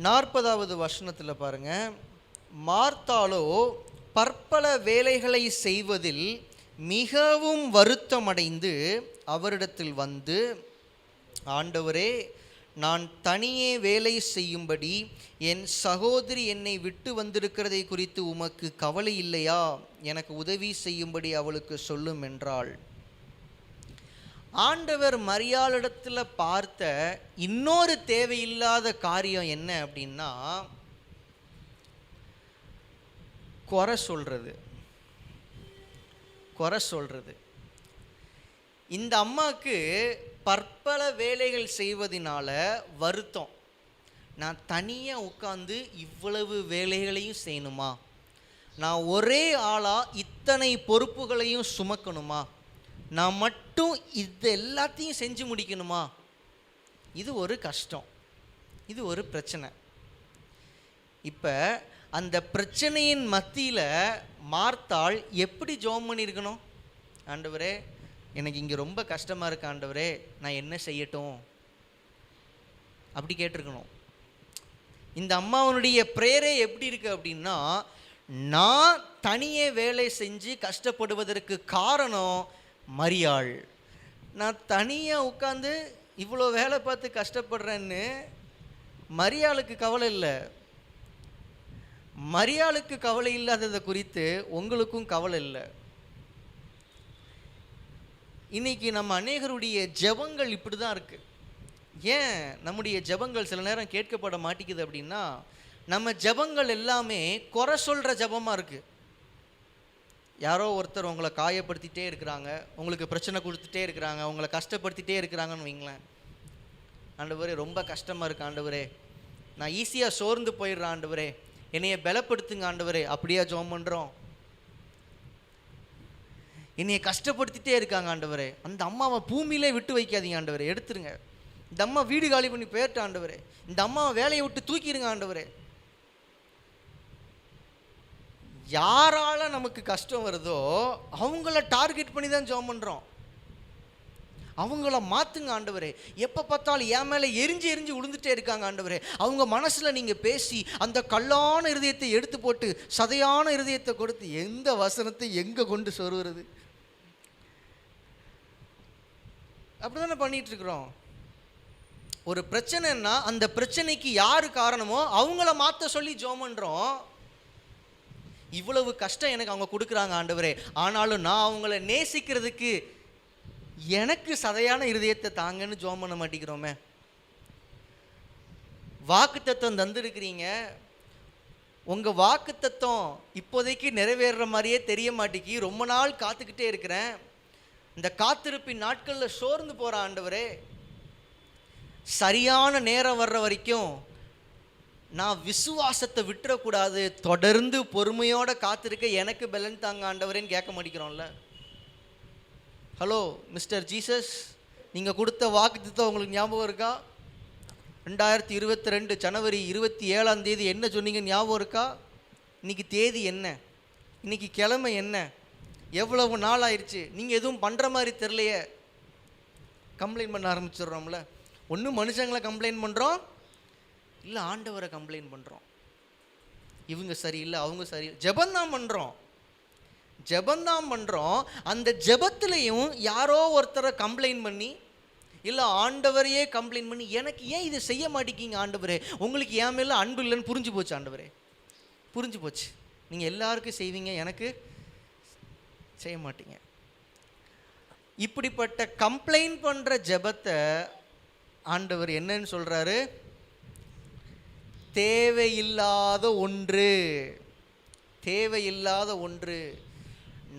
40வது வசனத்தில் பாருங்க, மார்த்தாளோ பற்பல வேலைகளை செய்வதில் மிகவும் வருத்தமடைந்து அவரிடத்தில் வந்து, ஆண்டவரே, நான் தனியே வேலை செய்யும்படி என் சகோதரி என்னை விட்டு வந்திருக்கிறதை குறித்து உமக்கு கவலை இல்லையா? எனக்கு உதவி செய்யும்படி அவளுக்கு சொல்லும் என்றாள். ஆண்டவர் மரியாளிடத்தில் பார்த்த இன்னொரு தேவையில்லாத காரியம் என்ன அப்படின்னா, குறை சொல்றது. இந்த அம்மாவுக்கு பற்பல வேலைகள் செய்வதனால வருத்தம். நான் தனியாக உட்காந்து இவ்வளவு வேலைகளையும் செய்யணுமா? நான் ஒரே ஆளாக இத்தனை பொறுப்புகளையும் சுமக்கணுமா? நான் மட்டும் இது எல்லாத்தையும் செஞ்சு முடிக்கணுமா? இது ஒரு கஷ்டம், இது ஒரு பிரச்சனை. இப்போ அந்த பிரச்சனையின் மத்தியில் மார்த்தாள் எப்படி ஜெபம் பண்ணியிருக்கணும்? ஆண்டவரே, எனக்கு இங்கே ரொம்ப கஷ்டமாக இருக்கு ஆண்டவரே, நான் என்ன செய்யட்டும்? அப்படி கேட்டிருக்கணும். இந்த அம்மாவனுடைய ப்ரேயரே எப்படி இருக்கு அப்படின்னா, நான் தனியே வேலை செஞ்சு கஷ்டப்படுவதற்கு காரணம் மரியாள். நான் தனியாக உட்காந்து இவ்வளோ வேலை பார்த்து கஷ்டப்படுறேன்னு மரியாளுக்கு கவலை இல்லை. மரியாளுக்கு கவலை இல்லாததை குறித்து உங்களுக்கும் கவலை இல்லை. இன்னைக்கு நம்ம அநேகருடைய ஜெபங்கள் இப்படி தான் இருக்கு. ஏன் நம்முடைய ஜெபங்கள் சில நேரம் கேட்கப்பட மாட்டேங்குது அப்படின்னா, நம்ம ஜெபங்கள் எல்லாமே குறை சொல்கிற ஜெபமாக இருக்குது. யாரோ ஒருத்தர் உங்களை காயப்படுத்திகிட்டே இருக்கிறாங்க, உங்களுக்கு பிரச்சனை கொடுத்துட்டே இருக்கிறாங்க, உங்களை கஷ்டப்படுத்திகிட்டே இருக்கிறாங்கன்னு வைங்களேன். ஆண்டவரே, ரொம்ப கஷ்டமாக இருக்கு ஆண்டவரே, நான் ஈஸியாக சோர்ந்து போயிடுறேன் ஆண்டவரே, என்னைய பலப்படுத்துங்க ஆண்டவரே. அப்படியா ஜெபம் பண்ணுறோம்? என்னைய கஷ்டப்படுத்திட்டே இருக்காங்க ஆண்டவரே, அந்த அம்மாவை பூமியிலே விட்டு வைக்காதீங்க ஆண்டவரே, எடுத்துருங்க. இந்த அம்மா வீடு காலி பண்ணி போயிட்ட ஆண்டவரே, இந்த அம்மாவை வேலையை விட்டு தூக்கிடுங்க ஆண்டவரே. யாரால நமக்கு கஷ்டம் வருதோ அவங்கள டார்கெட் பண்ணி தான் ஜெபம் பண்ணுறோம். அவங்கள மாற்றுங்க ஆண்டவரே. எப்போ பார்த்தாலும் என் மேலே எரிஞ்சு விழுந்துட்டே இருக்காங்க ஆண்டவரே. அவங்க மனசில் நீங்கள் பேசி அந்த கல்லான இருதயத்தை எடுத்து போட்டு சதையான இருதயத்தை கொடுத்து எந்த வசனத்தை எங்கே கொண்டு சொருகிறது? அப்படி தானே பண்ணிட்டு இருக்கிறோம். ஒரு பிரச்சனைன்னா அந்த பிரச்சனைக்கு யாரு காரணமோ அவங்கள மாற்ற சொல்லி ஜெபம் பண்ணுறோம். இவ்வளவு கஷ்டம் எனக்கு அவங்க கொடுக்குறாங்க ஆண்டவரே, ஆனாலும் நான் அவங்கள நேசிக்கிறதுக்கு எனக்கு சதையான இருதயத்தை தாங்கன்னு ஜெபம் பண்ண மாட்டேங்கிறோமே. வாக்குத்தத்தம் தந்திருக்கிறீங்க, உங்கள் வாக்குத்தத்தம் இப்போதைக்கு நிறைவேறுற மாதிரியே தெரிய மாட்டேங்கி, ரொம்ப நாள் காத்துக்கிட்டே இருக்கிறேன், இந்த காத்திருப்பின் நாட்களில் சோர்ந்து போகிற ஆண்டவரே, சரியான நேரம் வர்ற வரைக்கும் நான் விசுவாசத்தை விட்டுறக்கூடாது, தொடர்ந்து பொறுமையோடு காத்திருக்க எனக்கு பலன் தாங்க ஆண்டவரேன்னு கேட்க மாட்டேங்கிறோம்ல. ஹலோ மிஸ்டர் ஜீசஸ், நீங்கள் கொடுத்த வாக்குத்தத்தம் உங்களுக்கு ஞாபகம் இருக்கா? 2022 ஜனவரி 27 என்ன சொன்னீங்க ஞாபகம் இருக்கா? இன்னைக்கு தேதி என்ன? இன்னைக்கு கிழமை என்ன? எவ்வளவு நாள் ஆயிடுச்சு? நீங்கள் எதுவும் பண்ணுற மாதிரி தெரிலையே. கம்ப்ளைண்ட் பண்ண ஆரம்பிச்சிடுறோம்ல. ஒன்று மனுஷங்களை கம்ப்ளைண்ட் பண்ணுறோம், இல்லை ஆண்டவரை கம்ப்ளைண்ட் பண்ணுறோம். இவங்க சரியில்லை, அவங்க சரியில்லை. ஜெபந்தான் பண்ணுறோம். அந்த ஜெபத்திலையும் யாரோ ஒருத்தரை கம்ப்ளைண்ட் பண்ணி, இல்லை ஆண்டவரையே கம்ப்ளைண்ட் பண்ணி, எனக்கு ஏன் இதை செய்ய மாட்டேங்கிங்க ஆண்டவரே, உங்களுக்கு என் மேலே அன்பு இல்லைன்னு புரிஞ்சு போச்சு ஆண்டவரே, புரிஞ்சு போச்சு. நீங்கள் எல்லாருக்கும் செய்வீங்க, எனக்கு செய்ய மாட்டீங்க. இப்படிப்பட்ட கம்ப்ளைண்ட் பண்ணுற ஜெபத்தை ஆண்டவர் என்னன்னு சொல்கிறாரு? தேவையில்லாத ஒன்று.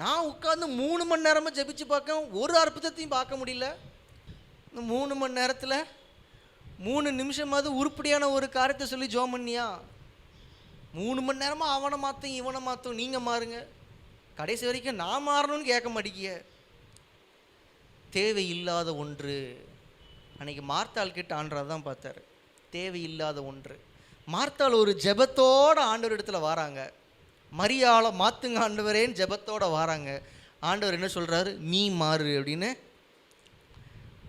நான் உட்காந்து 3 மணி நேரமாக ஜெபிச்சு பார்க்க ஒரு அற்புதத்தையும் பார்க்க முடியல. இந்த 3 மணி நேரத்தில் 3 நிமிஷமாவது உருப்படியான ஒரு காரியத்தை சொல்லி ஜெபம் பண்ணியா? 3 மணி நேரமாக அவனை மாற்றும் இவனை மாற்றும், நீங்கள் மாறுங்க, கடைசி வரைக்கும் நான் மாறணும்னு கேட்க மாட்டேங்கிய. தேவையில்லாத ஒன்று. அன்னைக்கு மார்த்தாள் கிட்ட ஆண்டவர் தான் பார்த்தாரு, தேவையில்லாத ஒன்று. மார்த்தாள் ஒரு ஜெபத்தோட ஆண்டவர் இடத்துல வராங்க. மரியாளை மாற்றுங்க ஆண்டவரேன்னு ஜெபத்தோட வராங்க. ஆண்டவர் என்ன சொல்கிறாரு? நீ மாறு அப்படின்னு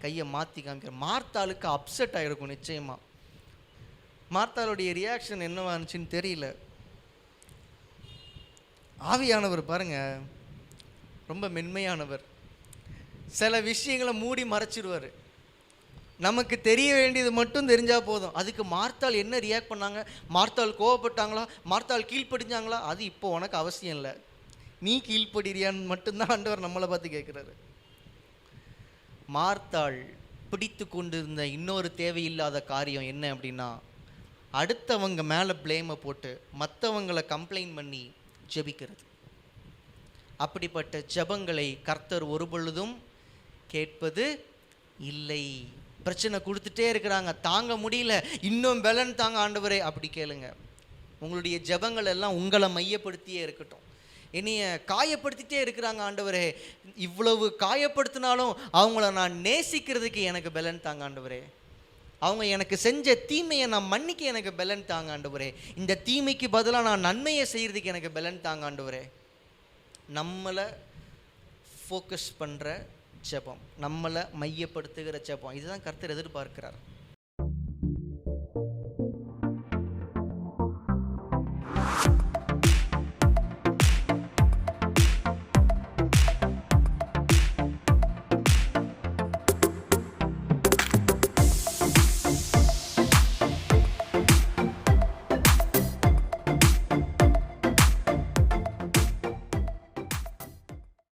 கையை மாற்றி காமிக்கிற. மார்த்தாளுக்கு அப்செட் ஆகிருக்கும் நிச்சயமாக. மார்த்தாளுடைய ரியாக்ஷன் என்னவா இருந்துச்சுன்னு தெரியல. ஆவியானவர் பாருங்க ரொம்ப மென்மையானவர். சில விஷயங்களை மூடி மறைச்சிடுவார். நமக்கு தெரிய வேண்டியது மட்டும் தெரிஞ்சா போதும். அதுக்கு மார்த்தாள் என்ன ரியாக்ட் பண்ணாங்க, மார்த்தாள் கோவப்பட்டாங்களா, மார்த்தாள் கீழ்ப்படிஞ்சாங்களா, அது இப்போ உனக்கு அவசியம் இல்லை. நீ கீழ்ப்படிறியான்னு மட்டும்தான் ஆண்டவர் நம்மளை பார்த்து கேட்குறாரு. மார்த்தாள் பிடித்து கொண்டிருந்த இன்னொரு தேவையில்லாத காரியம் என்ன அப்படின்னா, அடுத்தவங்க மேலே பிளேமை போட்டு மற்றவங்களை கம்ப்ளைண்ட் பண்ணி ஜெபிக்கிறது. அப்படிப்பட்ட ஜெபங்களை கர்த்தர் ஒரு பொழுதும் கேட்பது இல்லை. பிரச்சனை கொடுத்துட்டே இருக்கிறாங்க, தாங்க முடியல, இன்னும் பலன் தாங்க ஆண்டவரே, அப்படி கேளுங்க. உங்களுடைய ஜெபங்கள் எல்லாம் உங்களை மையப்படுத்தியே இருக்கட்டும். என்னைய காயப்படுத்திட்டே இருக்கிறாங்க ஆண்டவரே, இவ்வளவு காயப்படுத்தினாலும் அவங்கள நான் நேசிக்கிறதுக்கு எனக்கு பலன் தாங்க ஆண்டவரே, அவங்க எனக்கு செஞ்ச தீமையை நான் மன்னிக்க எனக்கு பலன் தாங்க ஆண்டவரே, இந்த தீமைக்கு பதிலாக நான் நன்மையை செய்கிறதுக்கு எனக்கு பலன் தாங்க ஆண்டவரே. நம்மளை ஃபோக்கஸ் பண்ணுற ஜெபம், நம்மளை மையப்படுத்துகிற ஜெபம், இதுதான் கர்த்தர் எதிர்பார்க்கிறார்.